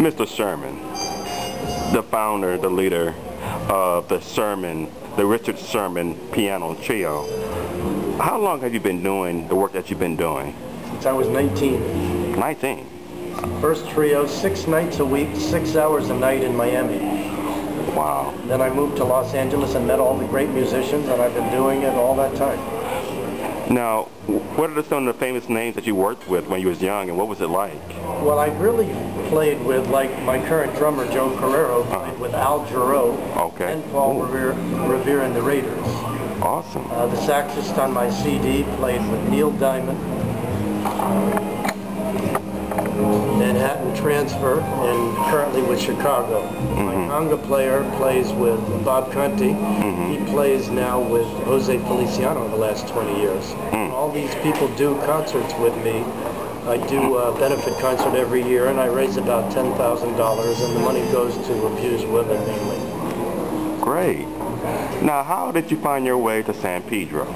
Mr. Sherman, the founder, the leader of the Richard Sherman Piano Trio. How long have you been doing the work that you've been doing? Since I was 19. 19? First trio, 6 nights a week, 6 hours a night in Miami. Wow. Then I moved to Los Angeles and met all the great musicians, and I've been doing it all that time. Now, what are some of the famous names that you worked with when you was young, and what was it like? Well, I really played with, like, my current drummer, Joe Carrero, played with Al Jarreau, and Paul Revere and the Raiders. Awesome. The saxist on my CD played with Neil Diamond, Manhattan Transfer, and currently with Chicago. My conga player plays with Bob Conti. He plays now with Jose Feliciano the last 20 years. All these people do concerts with me. I do a benefit concert every year, and I raise about $10,000, and the money goes to abused women mainly. Great. Now, how did you find your way to San Pedro?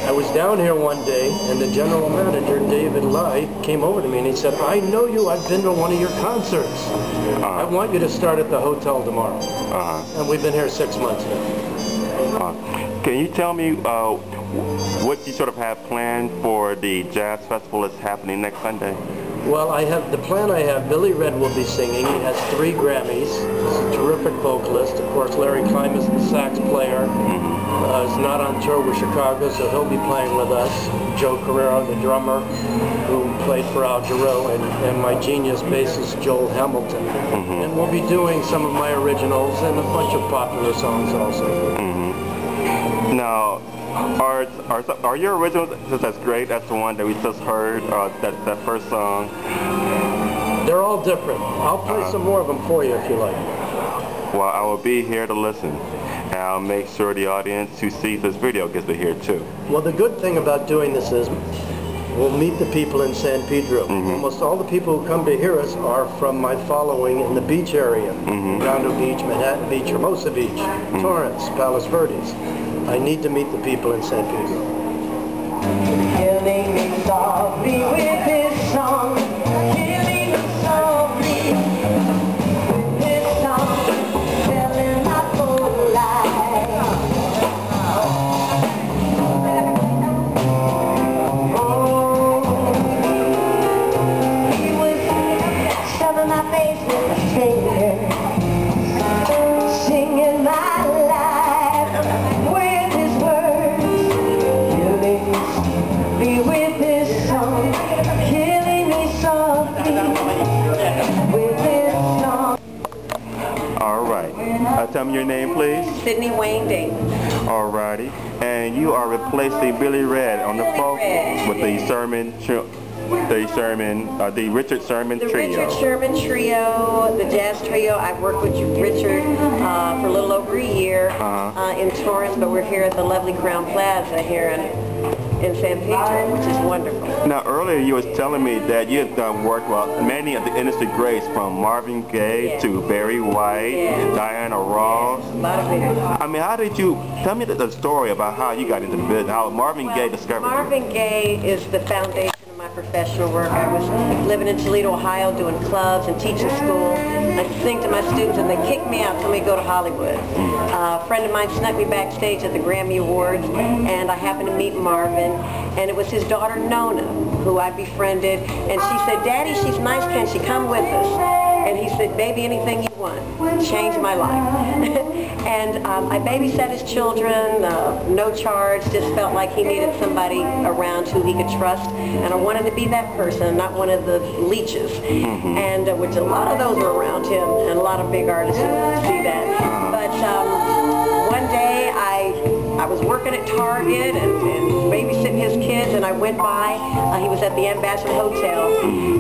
I was down here one day, and the general manager, David Lai, came over to me and he said, "I know you, I've been to one of your concerts. I want you to start at the hotel tomorrow." And we've been here 6 months now. Can you tell me what you sort of have planned for the jazz festival that's happening next Sunday? Well, the plan I have, Billy Red will be singing. He has 3 Grammys. He's a terrific vocalist. Of course, Larry Klein is the sax player. He's not on tour with Chicago, so he'll be playing with us. Joe Carrero, the drummer, who played for Al Jarreau, and my genius bassist, Joel Hamilton. And we'll be doing some of my originals and a bunch of popular songs also. Now, are your originals just as great as the one that we just heard, that first song? They're all different. I'll play some more of them for you if you like. Well, I will be here to listen, and I'll make sure the audience who sees this video gets to hear it too. Well, the good thing about doing this is we'll meet the people in San Pedro. Almost all the people who come to hear us are from my following in the beach area. Redondo Beach, Manhattan Beach, Hermosa Beach, Torrance, Palos Verdes. I need to meet the people in San Pedro. Killing me softly with his song, killing me softly with his song, telling my whole life. Oh, he was shoving my face with his finger, singing my life with his words, killing me with his song, killing me softly with his song. All right. Tell me your name, please. Sydney Wayne Day. All righty. And you are replacing Billy Red on the folk with the Richard Sherman Trio. The Richard Sherman Trio, the jazz trio. I've worked with Richard for a little over a year in Torrance, but we're here at the lovely Crowne Plaza here in San Pedro, which is wonderful. Now, earlier you was telling me that you have done work with many of the industry greats, from Marvin Gaye to Barry White, Diana Ross. A lot of it. I mean, how did you, tell me the story about how you got into the business, how Marvin Gaye discovered you. Marvin Gaye is the foundation of my professional work. I was living in Toledo, Ohio, doing clubs and teaching school. I'd sing to my students and they kicked me out, told me to go to Hollywood. A friend of mine snuck me backstage at the Grammy Awards, and I happened to meet Marvin, and it was his daughter Nona who I befriended, and she said, "Daddy, she's nice, can she come with us?" And he said, "Baby, anything you want." Changed my life. And I babysat his children, no charge, just felt like he needed somebody around who he could trust, and I wanted to be that person, not one of the leeches. And which a lot of those were around him, and a lot of big artists who see that. But one day I was working at Target and babysitting his kids, and I went by, he was at the Ambassador Hotel,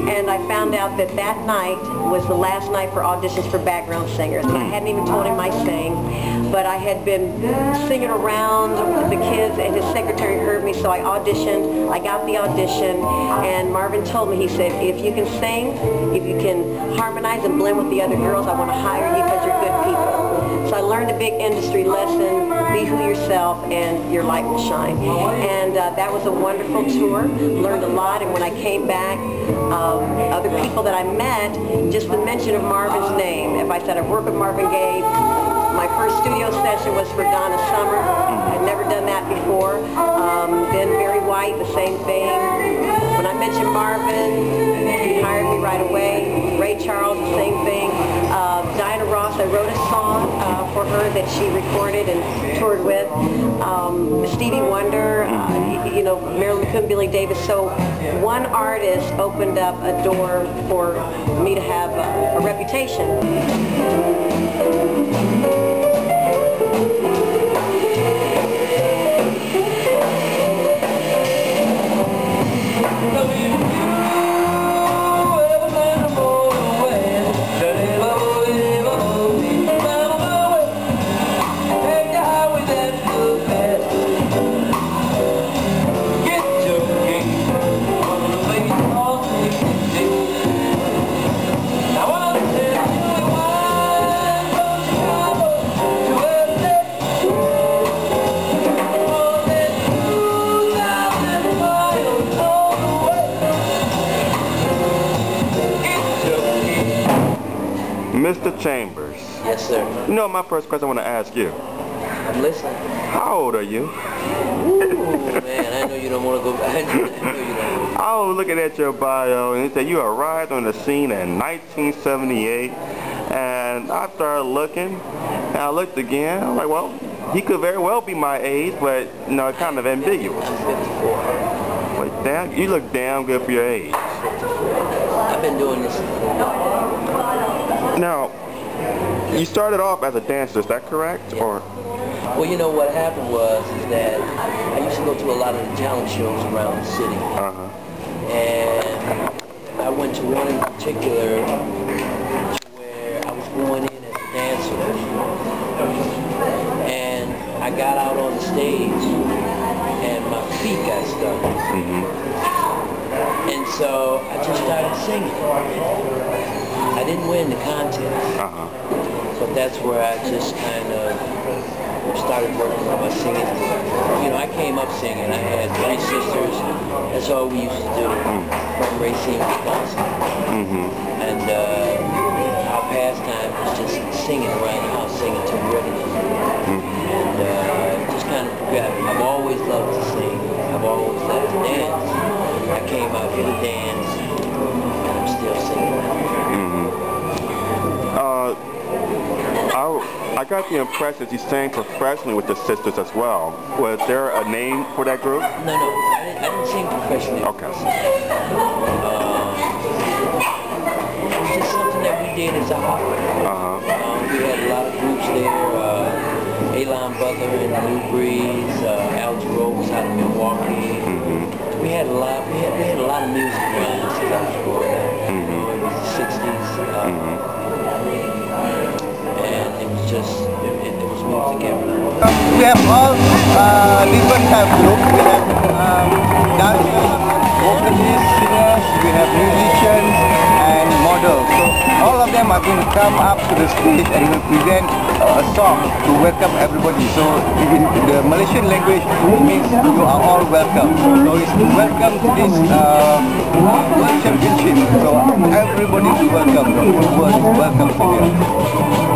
and I found out that that night was the last night for auditions for background singers. And I hadn't even told him I sang, but I had been singing around with the kids, and his secretary heard me, so I auditioned. I got the audition, and Marvin told me, he said, "If you can sing, if you can harmonize and blend with the other girls, I want to hire you because you're good people." So I learned a big industry lesson: be who yourself, and your light will shine. And that was a wonderful tour. Learned a lot, and when I came back, other people that I met, just the mention of Marvin's name. If I said I work with Marvin Gaye, my first studio session was for Donna Summer. I'd never done that before. Then Barry White, the same thing. When I mentioned Marvin, he hired me right away. Ray Charles, the same thing. Diana Ross, I wrote a song for her that she recorded and toured with. Stevie Wonder, you know, Marilyn McCoy, Billy Davis. So one artist opened up a door for me to have a reputation. Mr. Chambers. Yes, sir. You know, my first question I want to ask you. I'm listening. How old are you? Ooh, man, I know you don't want to go back. I know you don't. I was looking at your bio, and it said you arrived on the scene in 1978, and I started looking, and I looked again. I was like, well, he could very well be my age, but, you know, it's kind of ambiguous. I'm 54. But damn, you look damn good for your age. I've been doing this. Now, you started off as a dancer, is that correct? Yeah. Or? Well, you know what happened was that I used to go to a lot of the talent shows around the city. And I went to one in particular where I was going in as a dancer. And I got out on the stage and my feet got stuck. And so I just started singing. I didn't win the contest, but that's where I just kind of started working on my singing. You know, I came up singing. I had 3 sisters. That's all we used to do from Racine, Wisconsin. And our pastime was just singing around the house, singing to rhythm. And just kind of forgot. I've always loved to sing. I've always loved to dance. I came out here to dance, and I'm still singing now. I got the impression that you sang professionally with the sisters as well. Was there a name for that group? No, I didn't sing professionally. Okay. It was just something that we did as a hobby. We had a lot of groups there. Elon Butler and the New Breeze, Al Jarreau was out of Milwaukee. We had a lot. We had a lot of music around us as I was growing up. You know, it was the 60s. And it was just, it was music everywhere. We have all different types of groups. We have dancers, vocalists, singers, we have musicians and models. So all of them are going to come up to the stage and will present a song to welcome everybody. So in the Malaysian language it means you are all welcome. So it's to welcome to this championship. So everybody is welcome. The whole world is welcome here.